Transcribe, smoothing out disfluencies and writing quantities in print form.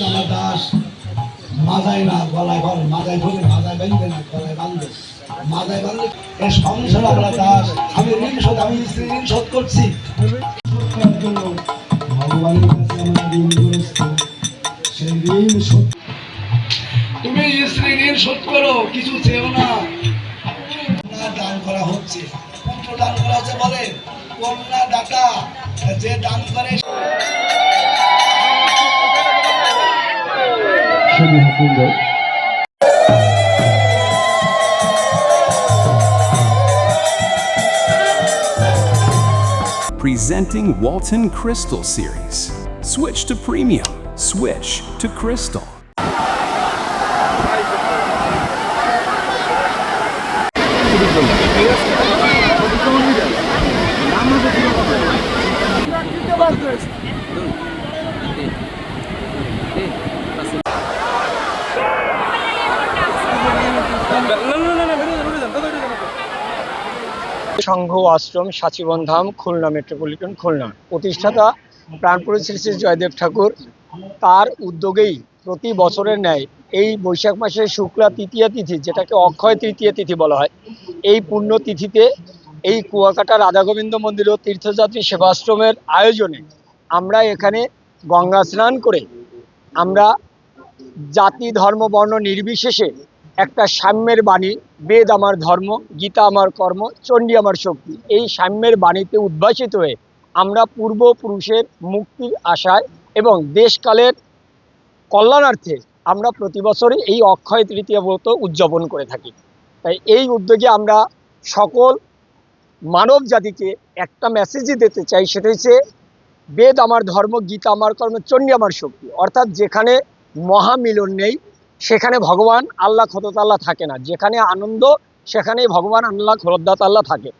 আমার দাস মাথায় না গলায় ধরে, মাথায় ধরে, মাথায় বেঁধে না গলায় বাঁধে, মাথায় বাঁধলে এই সংসার আমরা দাস। আমি আমি স্ত্রী ঋণ শোধ করছি, ভগবানের কাছে আমার ঋণগ্রস্ত, সেই ঋণ শোধ। তুমি স্ত্রী ঋণ শোধ করো, কিছু চেও না। দান করা হচ্ছে, পুত্র দান করা হচ্ছে, বলে কন্যা দাতা যে দান করে। Presenting Walton Crystal Series. Switch to premium. Switch to Crystal. সংঘ আশ্রম সাচিবন ধাম, খুলনা মেট্রোপলিটন, খুলনা। প্রতিষ্ঠাতা প্রাণপুরী শ্রী শ্রী জয়দেব ঠাকুর, তার উদ্যোগেই প্রতি বছরের ন্যায় এই বৈশাখ মাসের শুক্লা তৃতীয়া তিথি, যেটাকে অক্ষয় তৃতীয়া তিথি বলা হয়, এই পুণ্য তিথিতে এই কুয়াকাটা রাধা গোবিন্দ মন্দির ও তীর্থযাত্রী সেবাশ্রমের আয়োজনে আমরা এখানে গঙ্গা স্নান করে আমরা জাতি ধর্ম বর্ণ নির্বিশেষে একটা সাম্যের বাণী, বেদ আমার ধর্ম, গীতা আমার কর্ম, চণ্ডী আমার শক্তি, এই সাম্যের বাণীতে উদ্ভাসিত হয়ে আমরা পূর্বপুরুষের মুক্তির আশায় এবং দেশকালের কল্যাণার্থে আমরা প্রতি বছরই এই অক্ষয় তৃতীয়া ব্রত উদযাপন করে থাকি। তাই এই উদ্যোগে আমরা সকল মানব জাতিকে একটা মেসেজই দিতে চাই, সেটা হচ্ছে বেদ আমার ধর্ম, গীতা আমার কর্ম, চণ্ডী আমার শক্তি। অর্থাৎ যেখানে মহামিলন নেই সেখানে ভগবান আল্লাহ খোদতাল্লাহ থাকে না, যেখানে আনন্দ সেখানেই ভগবান আল্লাহ খোদদাতাল্লাহ থাকে।